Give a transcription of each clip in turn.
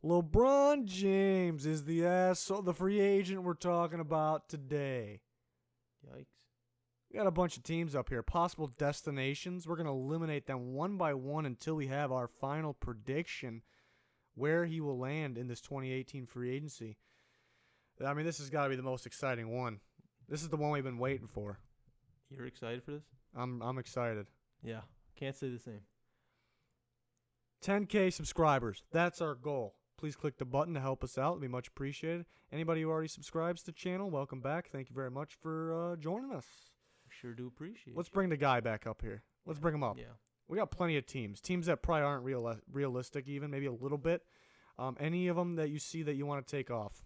LeBron James is the free agent we're talking about today. Yikes. We got a bunch of teams up here, possible destinations. We're going to eliminate them one by one until we have our final prediction where he will land in this 2018 free agency. I mean, this has got to be the most exciting one. This is the one we've been waiting for. You're excited for this? I'm excited. Yeah, can't say the same. 10K subscribers. That's our goal. Please click the button to help us out. It'd be much appreciated. Anybody who already subscribes to the channel, welcome back. Thank you very much for joining us. Sure do appreciate Let's bring the guy back up here. Let's bring him up. Yeah. We got plenty of teams. Teams that probably aren't realistic even, maybe a little bit. Any of them that you see that you want to take off?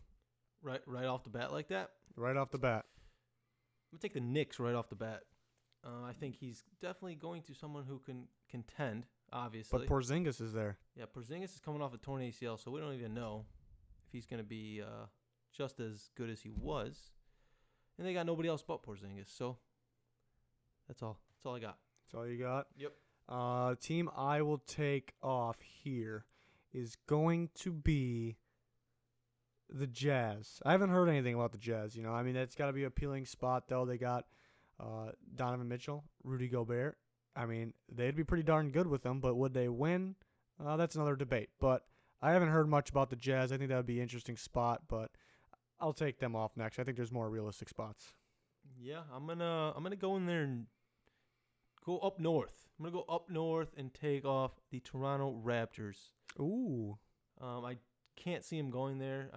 Right off the bat like that? Right off the bat. I'm going to take the Knicks right off the bat. I think he's definitely going to someone who can contend, obviously. But Porzingis is there. Yeah, Porzingis is coming off a torn ACL, so we don't even know if he's going to be just as good as he was. And they got nobody else but Porzingis, so that's all. That's all I got. That's all you got? Yep. Team I will take off here is going to be the Jazz. I haven't heard anything about the Jazz. I mean, that's got to be an appealing spot, though. They got Donovan Mitchell, Rudy Gobert. I mean, they'd be pretty darn good with them, but would they win? That's another debate. But I haven't heard much about the Jazz. I think that would be an interesting spot, but I'll take them off next. I think there's more realistic spots. Yeah, I'm gonna go in there and go up north. I'm gonna go up north and take off the Toronto Raptors. Ooh. I can't see them going there.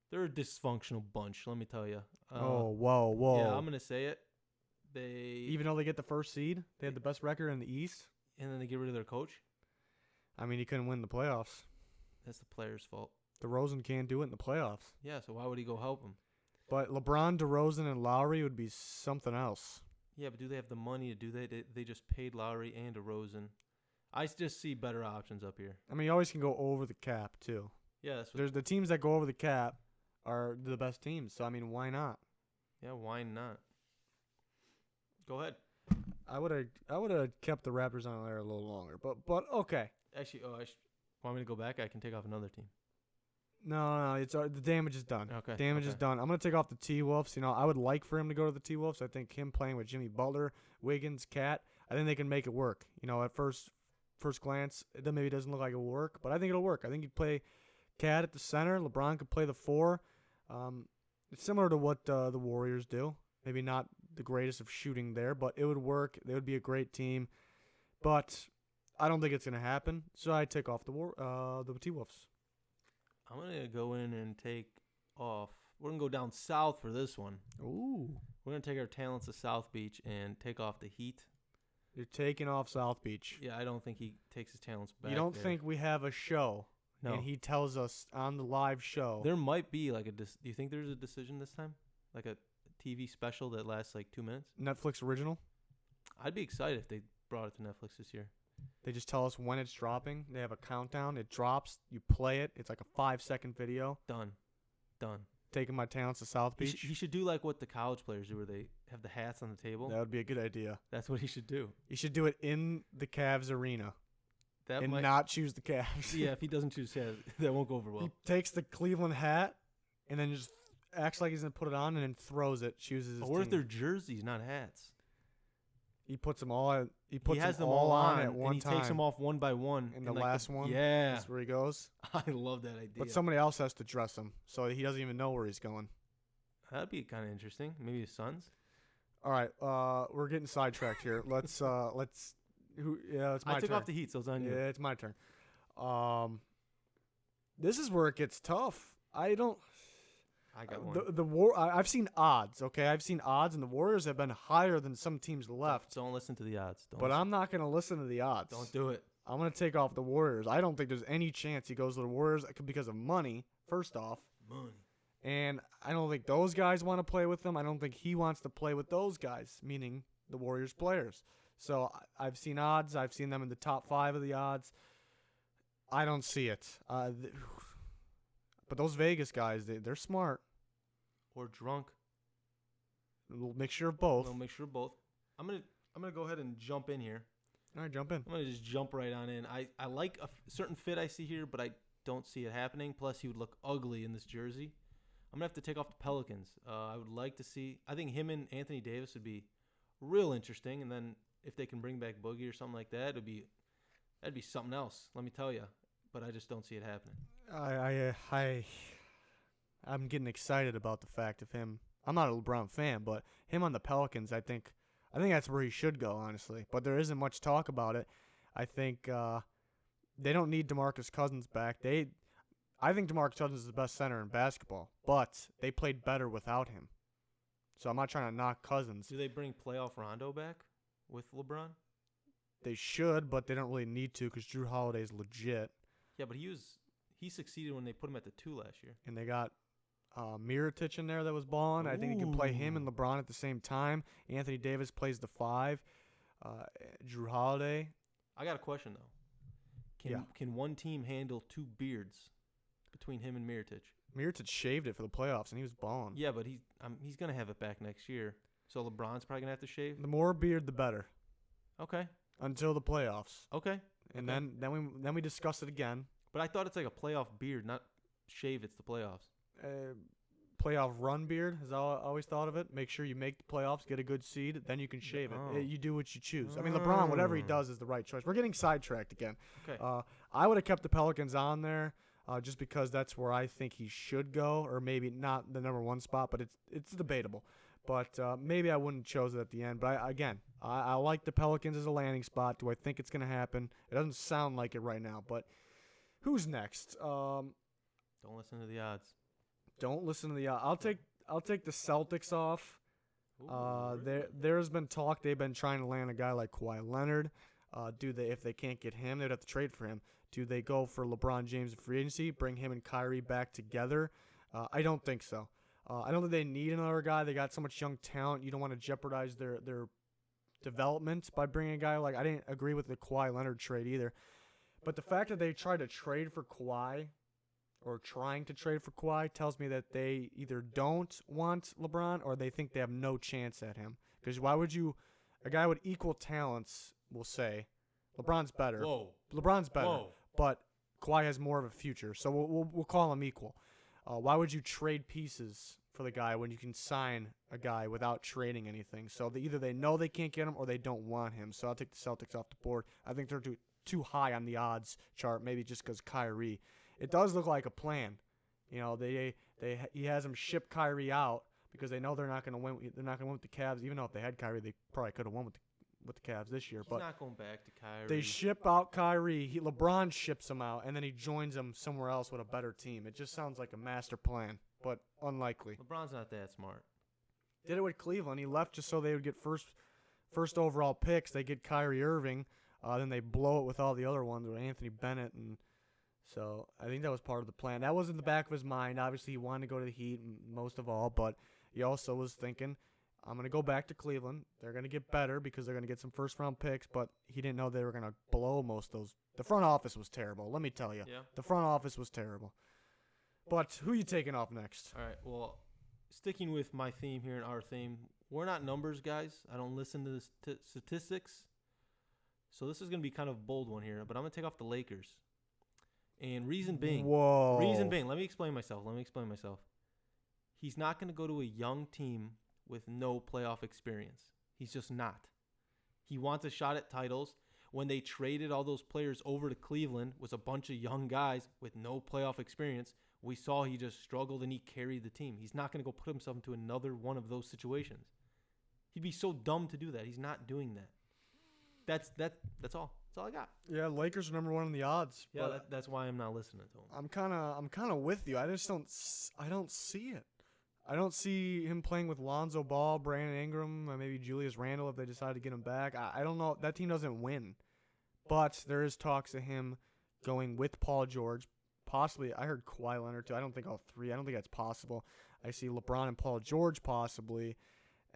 They're a dysfunctional bunch, let me tell you. Whoa. Yeah, I'm gonna say it. Even though they get the first seed, they had the best record in the East. And then they get rid of their coach. I mean, he couldn't win the playoffs. That's the player's fault. DeRozan can't do it in the playoffs. Yeah, so why would he go help him? But LeBron, DeRozan, and Lowry would be something else. Yeah, but do they have the money to do that? They just paid Lowry and DeRozan. I just see better options up here. I mean, you always can go over the cap, too. Yeah, that's what. There's the teams that go over the cap are the best teams. So, I mean, why not? Yeah, why not? Go ahead. I would have kept the Raptors on there a little longer, but okay. Actually, want me to go back? I can take off another team. No, it's the damage is done. Okay. Damage is done. I'm gonna take off the T-Wolves. I would like for him to go to the T-Wolves. I think him playing with Jimmy Butler, Wiggins, Cat, I think they can make it work. At first glance, it maybe doesn't look like it'll work, but I think it'll work. I think you'd play Cat at the center. LeBron could play the 4. It's similar to what the Warriors do. Maybe not the greatest of shooting there, but it would work. They would be a great team, but I don't think it's gonna happen. So I take off the T-Wolves. I'm going to go in and take off. We're going to go down south for this one. Ooh. We're going to take our talents to South Beach and take off the Heat. You're taking off South Beach. Yeah, I don't think he takes his talents back. You don't there. think we have a show, No. and he tells us on the live show. There might be do you think there's a decision this time? Like a TV special that lasts like 2 minutes? Netflix original? I'd be excited if they brought it to Netflix this year. They just tell us when it's dropping. They have a countdown. It drops. You play it. It's like a 5-second video. Done. Taking my talents to South Beach. He should do like what the college players do where they have the hats on the table. That would be a good idea. That's what he should do. You should do it in the Cavs arena That and might not choose the Cavs. Yeah, if he doesn't choose Cavs, that won't go over well. He takes the Cleveland hat and then just acts like he's going to put it on and then throws it, chooses his Or if team. they're jerseys, not hats. He puts them all. He puts has them all on at one and he time. takes them off one by one. In the last one? Yeah. That's where he goes. I love that idea. But somebody else has to dress him, so he doesn't even know where he's going. That'd be kind of interesting. Maybe his sons. All right, we're getting sidetracked here. It's my turn. I took off the Heat, so it's on you. Yeah, it's my turn. This is where it gets tough. I got one. I've seen odds. Okay, I've seen odds, and the Warriors have been higher than some teams left. Don't listen to the odds. I'm not going to listen to the odds. Don't do it. I'm going to take off the Warriors. I don't think there's any chance he goes to the Warriors because of money. First off, Money. and I don't think those guys want to play with them. I don't think he wants to play with those guys, meaning the Warriors players. So I've seen odds. I've seen them in the top 5 of the odds. I don't see it. But those Vegas guys, they're smart. Or drunk. A little mixture of both. I'm gonna go ahead and jump in here. All right, jump in. I'm going to just jump right on in. I like a certain fit I see here, but I don't see it happening. Plus, he would look ugly in this jersey. I'm going to have to take off the Pelicans. I would like to see – I think him and Anthony Davis would be real interesting. And then if they can bring back Boogie or something like that, that'd be something else, let me tell you. But I just don't see it happening. I'm getting excited about the fact of him. I'm not a LeBron fan, but him on the Pelicans, I think that's where he should go, honestly. But there isn't much talk about it. I think they don't need DeMarcus Cousins back. I think DeMarcus Cousins is the best center in basketball, but they played better without him. So I'm not trying to knock Cousins. Do they bring playoff Rondo back with LeBron? They should, but they don't really need to because Drew Holiday's legit. Yeah, but he succeeded when they put him at the 2 last year. And they got Mirotic in there that was balling. I think he can play him and LeBron at the same time. Anthony Davis plays the 5. Drew Holiday. I got a question, though. Can one team handle 2 beards between him and Mirotic? Mirotic shaved it for the playoffs, and he was balling. Yeah, but he's going to have it back next year. So LeBron's probably going to have to shave? The more beard, the better. Okay. Until the playoffs. Okay. And then we discuss it again. But I thought it's like a playoff beard, not shave. It's the playoffs. Playoff run beard is how I always thought of it. Make sure you make the playoffs, get a good seed, then you can shave it. You do what you choose. I mean, LeBron, whatever he does is the right choice. We're getting sidetracked again. Okay. I would have kept the Pelicans on there just because that's where I think he should go, or maybe not the number 1 spot, but it's debatable. But maybe I wouldn't have chosen it at the end. But I like the Pelicans as a landing spot. Do I think it's going to happen? It doesn't sound like it right now. But who's next? Don't listen to the odds. Don't listen to the odds. I'll take the Celtics off. There's been talk they've been trying to land a guy like Kawhi Leonard. If they can't get him, they'd have to trade for him. Do they go for LeBron James in free agency, bring him and Kyrie back together? I don't think so. I don't think they need another guy. They got so much young talent. You don't want to jeopardize their development by bringing a guy like – I didn't agree with the Kawhi Leonard trade either. But the fact that they tried to trade for Kawhi or trying to trade for Kawhi tells me that they either don't want LeBron or they think they have no chance at him. Because why would you – a guy with equal talents will say LeBron's better. Whoa. LeBron's better. Whoa. But Kawhi has more of a future. So we'll call him equal. Why would you trade pieces for the guy when you can sign a guy without trading anything? So either they know they can't get him or they don't want him. So I'll take the Celtics off the board. I think they're too high on the odds chart, maybe just because Kyrie. It does look like a plan. You know, he has them ship Kyrie out because they know they're not going to win. They're not going to win with the Cavs, even though if they had Kyrie, they probably could have won with the Cavs this year. He's not going back to Kyrie. They ship out Kyrie. LeBron ships him out, and then he joins them somewhere else with a better team. It just sounds like a master plan, but unlikely. LeBron's not that smart. Did it with Cleveland. He left just so they would get first overall picks. They get Kyrie Irving. Then they blow it with all the other ones with Anthony Bennett. And so I think that was part of the plan. That was in the back of his mind. Obviously, he wanted to go to the Heat most of all, but he also was thinking, I'm going to go back to Cleveland. They're going to get better because they're going to get some first-round picks, but he didn't know they were going to blow most of those. The front office was terrible, let me tell you. Yeah. The front office was terrible. But who are you taking off next? All right, well, sticking with my theme here and our theme, we're not numbers guys. I don't listen to the statistics. So this is going to be kind of a bold one here, but I'm going to take off the Lakers. And reason being, let me explain myself. He's not going to go to a young team with no playoff experience. He's just not. He wants a shot at titles. When they traded all those players over to Cleveland, was a bunch of young guys with no playoff experience. We saw he just struggled and he carried the team. He's not going to go put himself into another one of those situations. He'd be so dumb to do that. He's not doing that. That's all. That's all I got. Yeah, Lakers are number 1 in the odds. Yeah, that's why I'm not listening to him. I'm kind of with you. I don't see it. I don't see him playing with Lonzo Ball, Brandon Ingram, maybe Julius Randle if they decide to get him back. I don't know. That team doesn't win. But there is talks of him going with Paul George. Possibly, I heard Kawhi Leonard too. I don't think all 3. I don't think that's possible. I see LeBron and Paul George possibly.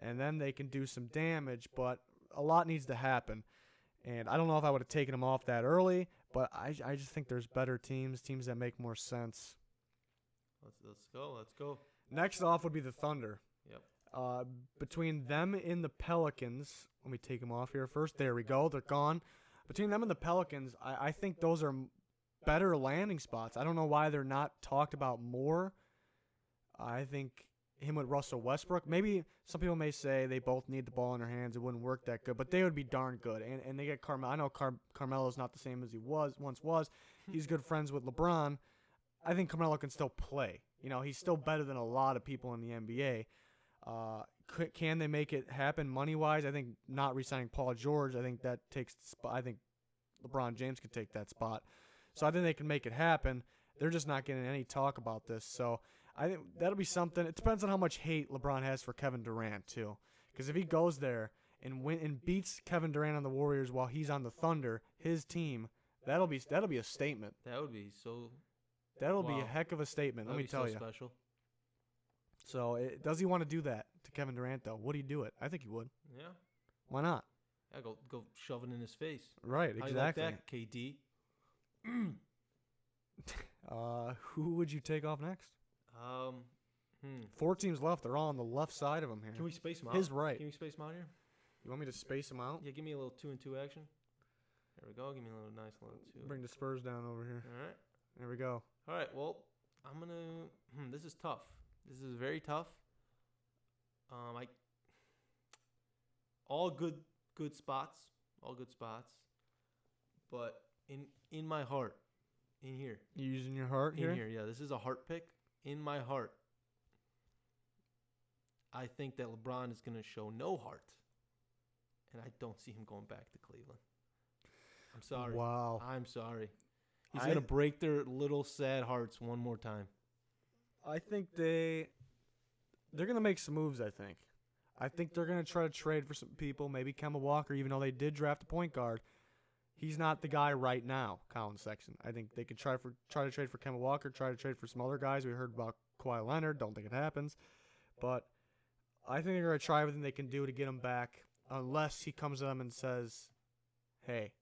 And then they can do some damage, but a lot needs to happen. And I don't know if I would have taken him off that early, but I just think there's better teams that make more sense. Let's go. Next off would be the Thunder. Yep. Between them and the Pelicans, let me take them off here first. There we go. They're gone. between them and the Pelicans, I think those are better landing spots. I don't know why they're not talked about more. I think him with Russell Westbrook. Maybe some people may say they both need the ball in their hands. It wouldn't work that good, but they would be darn good. And they get Carmelo. I know Carmelo's not the same as he once was. He's good friends with LeBron. I think Carmelo can still play. You know, he's still better than a lot of people in the NBA. Can they make it happen money-wise? I think not re-signing Paul George. I think that takes the spot. I think LeBron James could take that spot. So I think they can make it happen. They're just not getting any talk about this. So I think that'll be something. It depends on how much hate LeBron has for Kevin Durant too. Because if he goes there and beats Kevin Durant on the Warriors while he's on the Thunder, his team, that'll be a statement. That would be so. That'll be a heck of a statement. Let me tell you. Special. So does he want to do that to Kevin Durant though? Would he do it? I think he would. Yeah. Why not? Yeah, go shove it in his face. Right. Exactly. How you like that, KD? Who would you take off next? 4 teams left. They're all on the left side of him here. Can we space them out? His right. Can we space them out here? You want me to space them out? Yeah, give me a little 2-and-2 action. There we go. Give me a little nice little 2. Bring the Spurs down over here. All right. There we go. All right. Well, I'm gonna. This is tough. This is very tough. All good spots. All good spots. But in my heart, in here. You using your heart here? In here, yeah. This is a heart pick. In my heart, I think that LeBron is going to show no heart. And I don't see him going back to Cleveland. I'm sorry. Wow. I'm sorry. He's going to break their little sad hearts one more time. I think they're going to make some moves, I think. I think they're going to try to trade for some people, maybe Kemba Walker, even though they did draft a point guard. He's not the guy right now, Colin Sexton. I think they could try to trade for Kemba Walker, try to trade for some other guys. We heard about Kawhi Leonard. Don't think it happens. But I think they're going to try everything they can do to get him back, unless he comes to them and says, hey,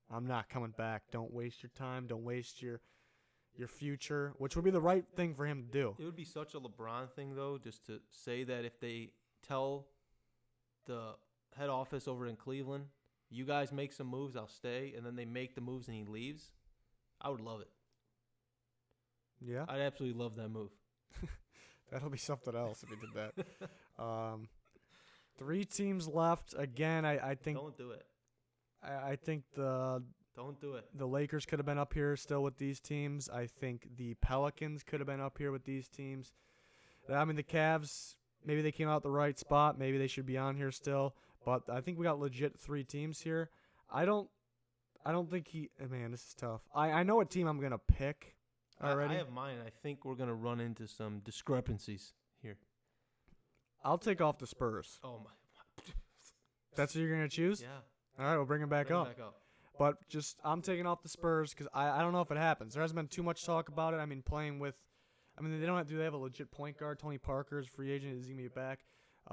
I'm not coming back. Don't waste your time. Don't waste your future, which would be the right thing for him to do. It would be such a LeBron thing, though, just to say that if they tell the head office over in Cleveland, you guys make some moves, I'll stay, and then they make the moves and he leaves, I would love it. Yeah? I'd absolutely love that move. That'll be something else if he did that. 3 teams left. Again, I think... Don't do it. I think Don't do it. The Lakers could have been up here still with these teams. I think the Pelicans could have been up here with these teams. I mean, the Cavs, maybe they came out the right spot. Maybe they should be on here still. But I think we got legit 3 teams here. I don't think man, this is tough. I know what team I'm going to pick already. I have mine. I think we're going to run into some discrepancies here. I'll take off the Spurs. Oh, my. That's what you're going to choose? Yeah. All right, we'll bring them back up. But I'm taking off the Spurs because I don't know if it happens. There hasn't been too much talk about it. I mean, they have a legit point guard. Tony Parker's free agent. Is he going to be back?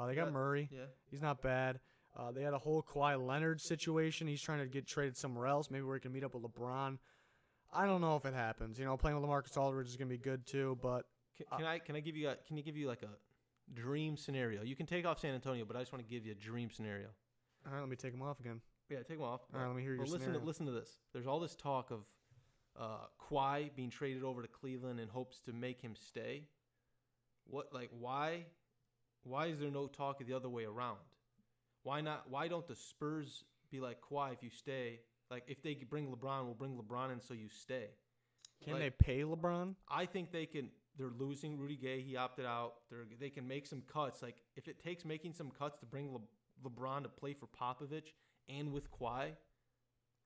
They got Murray. Yeah. He's not bad. They had a whole Kawhi Leonard situation. He's trying to get traded somewhere else, maybe where he can meet up with LeBron. I don't know if it happens. You know, playing with LaMarcus Aldridge is going to be good too. But can you give you like a dream scenario? You can take off San Antonio, but I just want to give you a dream scenario. All right, let me take him off again. Yeah, take them off. All right, let me hear your scenario. Listen to this. There's all this talk of Kawhi being traded over to Cleveland in hopes to make him stay. Why is there no talk of the other way around? Why not? Why don't the Spurs be like, Kawhi, if you stay, like if they bring LeBron, we'll bring LeBron in so you stay. Can they pay LeBron? I think they can. They're losing Rudy Gay. He opted out. They can make some cuts. Like if it takes making some cuts to bring LeBron to play for Popovich and with Kawhi,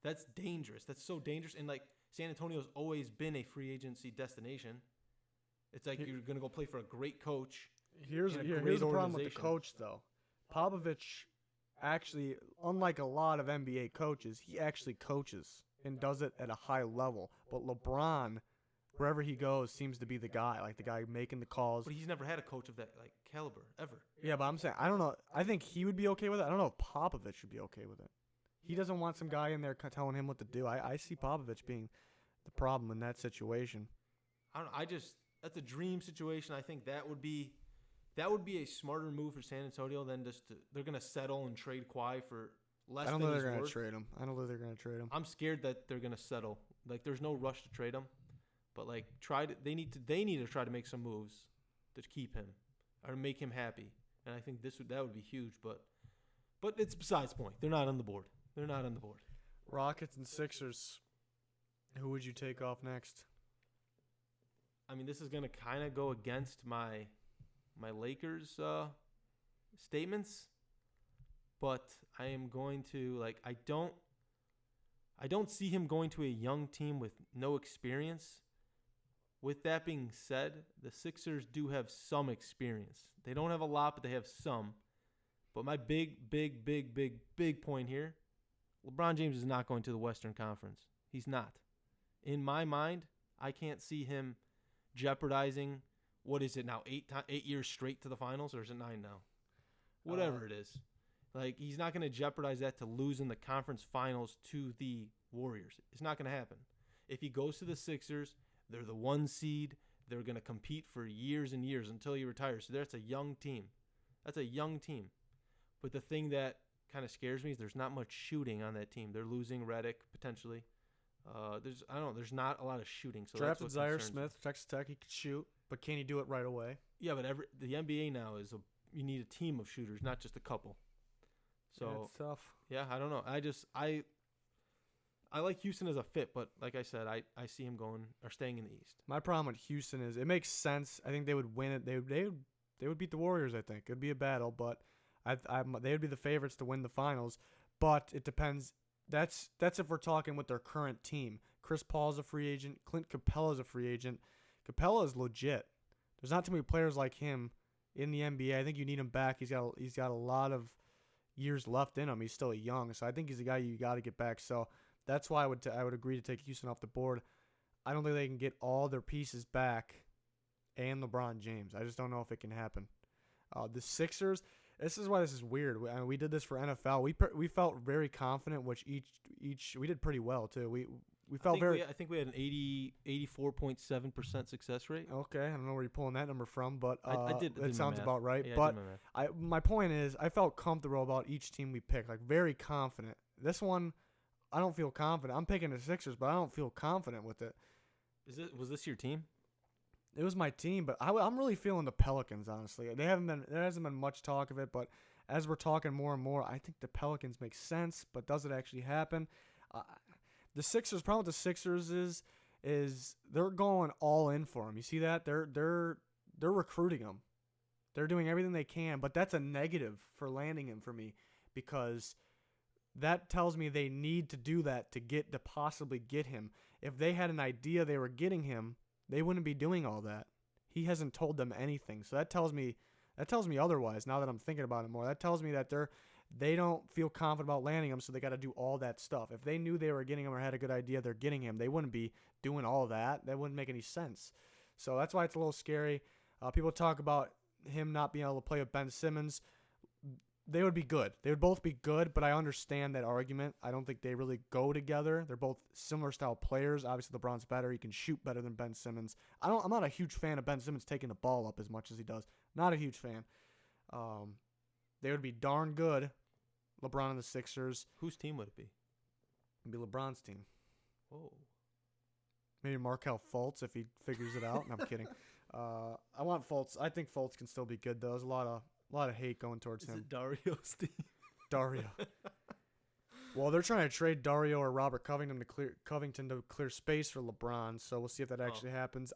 that's dangerous. That's so dangerous. And like San Antonio's always been a free agency destination. It's like you're gonna go play for a great coach. Here's the problem with the coach though. Popovich actually, unlike a lot of NBA coaches, he actually coaches and does it at a high level. But LeBron, wherever he goes, seems to be the guy making the calls. But he's never had a coach of that caliber ever. Yeah, but I'm saying I don't know. I think he would be okay with it. I don't know if Popovich would be okay with it. He doesn't want some guy in there telling him what to do. I see Popovich being the problem in that situation. That's a dream situation. I think that would be a smarter move for San Antonio than they're going to settle and trade Kawhi for less I don't than know he's they're going worth. to trade him. I don't know they're going to trade him. I'm scared that they're gonna settle. Like, there's no rush to trade him, but like, they need to try to make some moves to keep him or make him happy. And I think that would be huge. But it's besides the point. They're not on the board. Rockets and Sixers. Who would you take off next? I mean, this is gonna kind of go against my Lakers statements, but I am going to I don't see him going to a young team with no experience. With that being said, the Sixers do have some experience. They don't have a lot, but they have some. But my big point here, LeBron James is not going to the Western Conference. He's not. In my mind, I can't see him jeopardizing, what is it now, 8 years straight to the finals, or is it 9 now? Whatever it is. Like, he's not going to jeopardize that to lose in the conference finals to the Warriors. It's not going to happen. If he goes to the Sixers, they're the 1 seed. They're going to compete for years and years until he retires. So that's a young team. But the thing that kind of scares me is there's not much shooting on that team. They're losing Redick potentially. There's not a lot of shooting. So Drafted that's Zaire what Smith, Texas Tech. He could shoot, but can he do it right away? Yeah, but the NBA now you need a team of shooters, not just a couple. So yeah, it's tough. Yeah, I don't know. I like Houston as a fit, but like I said, I see him staying in the East. My problem with Houston is it makes sense. I think they would win it. They would beat the Warriors. I think it'd be a battle, but they would be the favorites to win the finals. But it depends. That's if we're talking with their current team. Chris Paul's a free agent. Clint Capella's a free agent. Capella is legit. There's not too many players like him in the NBA. I think you need him back. He's got a lot of years left in him. He's still young, so I think he's a guy you got to get back. So that's why I would agree to take Houston off the board. I don't think they can get all their pieces back and LeBron James. I just don't know if it can happen. The Sixers. This is why this is weird. We did this for NFL. We felt very confident, which each we did pretty well too. We felt I think we had an 84.7% success rate. Okay, I don't know where you're pulling that number from, but I did. That sounds about right. Yeah, but my point is, I felt comfortable about each team we picked, like very confident. This one, I don't feel confident. I'm picking the Sixers, but I don't feel confident with it. Was this your team? It was my team, but I'm really feeling the Pelicans, honestly. There hasn't been much talk of it, but as we're talking more and more, I think the Pelicans make sense, but does it actually happen? The Sixers, problem with the Sixers is they're going all in for him. You see that? They're recruiting him. They're doing everything they can, but that's a negative for landing him for me, because that tells me they need to do that to possibly get him. If they had an idea they were getting him, they wouldn't be doing all that. He hasn't told them anything. So that tells me otherwise. Now that I'm thinking about it more, that tells me that they don't feel confident about landing him, so they got to do all that stuff. If they knew they were getting him or had a good idea they're getting him, they wouldn't be doing all that. That wouldn't make any sense. So that's why it's a little scary. People talk about him not being able to play with Ben Simmons. They would be good. They would both be good, but I understand that argument. I don't think they really go together. They're both similar style players. Obviously, LeBron's better. He can shoot better than Ben Simmons. I'm not a huge fan of Ben Simmons taking the ball up as much as he does. Not a huge fan. They would be darn good, LeBron and the Sixers. Whose team would it be? It'd be LeBron's team. Whoa. Maybe Markelle Fultz if he figures it out. No, I'm kidding. I want Fultz. I think Fultz can still be good, though. There's a lot of hate going towards him. Is it Dario's team? Dario. Well, they're trying to trade Dario or Robert Covington to clear space for LeBron, so we'll see if that actually happens.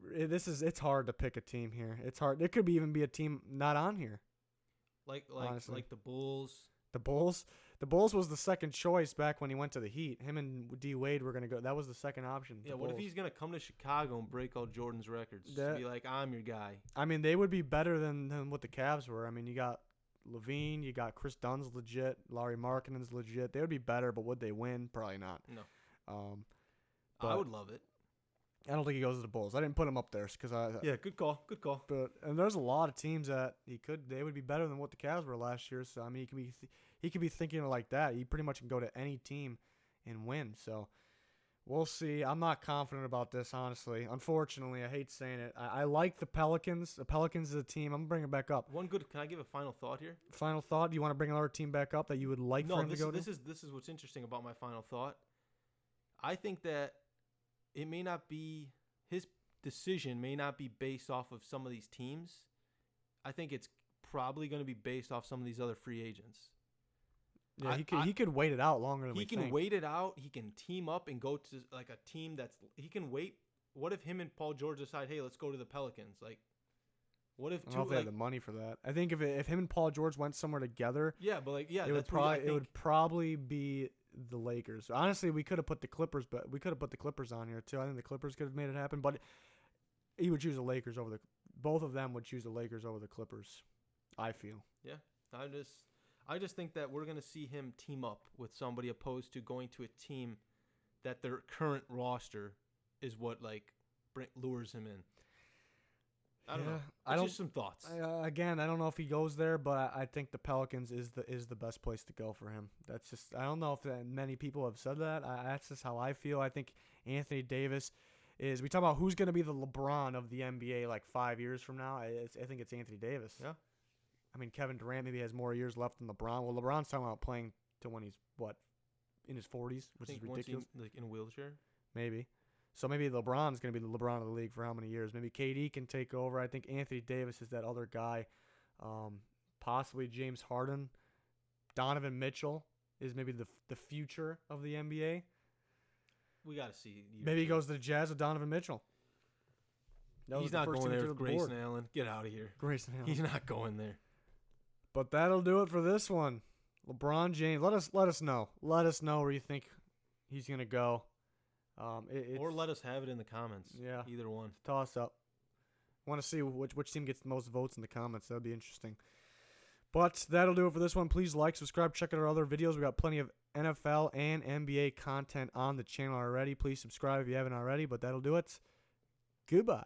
It's hard to pick a team here. It's hard. It could even be a team not on here. Like the Bulls. The Bulls. The Bulls was the second choice back when he went to the Heat. Him and D Wade were gonna go. That was the second option. Yeah. What if he's gonna come to Chicago and break all Jordan's records? Be like, I'm your guy. I mean, they would be better than what the Cavs were. I mean, you got Levine, you got Chris Dunn's legit, Larry Markkanen's legit. They would be better, but would they win? Probably not. No. I would love it. I don't think he goes to the Bulls. I didn't put him up there because Yeah, good call. And there's a lot of teams that they would be better than what the Cavs were last year. So I mean, he could be thinking like that. He pretty much can go to any team and win. So We'll see. I'm not confident about this, honestly. Unfortunately, I hate saying it. I like the Pelicans. The Pelicans is a team. I'm going to bring it back up. Can I give a final thought here? Final thought? Do you want to bring another team back up that you would like for him to go to? This is what's interesting about my final thought. I think that it may not be his decision may not be based off of some of these teams. I think it's probably going to be based off some of these other free agents. Yeah, he could wait it out longer than we think. He can wait it out. He can team up and go to like a team he can wait. What if him and Paul George decide, hey, let's go to the Pelicans? Like, what if I don't know if they have the money for that. I think if him and Paul George went somewhere together, it would probably be the Lakers. Honestly, we could have put the Clippers, but we could have put the Clippers on here too. I think the Clippers could have made it happen, but he would choose the Lakers over both of them would choose the Lakers over the Clippers. I feel. Yeah, I just think that we're going to see him team up with somebody opposed to going to a team that their current roster is what lures him in. I don't know. Just some thoughts. Again, I don't know if he goes there, but I think the Pelicans is the best place to go for him. That's just I don't know if many people have said that. That's just how I feel. I think Anthony Davis is. We talk about who's going to be the LeBron of the NBA 5 years from now. I think it's Anthony Davis. Yeah. I mean, Kevin Durant maybe has more years left than LeBron. Well, LeBron's talking about playing to when he's, in his 40s, which is ridiculous. In a wheelchair? Maybe. So maybe LeBron's going to be the LeBron of the league for how many years? Maybe KD can take over. I think Anthony Davis is that other guy. Possibly James Harden. Donovan Mitchell is maybe the future of the NBA. We got to see. Maybe he goes to the Jazz with Donovan Mitchell. He's not going there with Grayson Allen. Get out of here. Grayson Allen. He's not going there. But that'll do it for this one. LeBron James. Let us know. Let us know where you think he's gonna go. Or let us have it in the comments. Yeah, either one. Toss up. Want to see which team gets the most votes in the comments. That'd be interesting. But that'll do it for this one. Please like, subscribe, check out our other videos. We got plenty of NFL and NBA content on the channel already. Please subscribe if you haven't already. But that'll do it. Goodbye.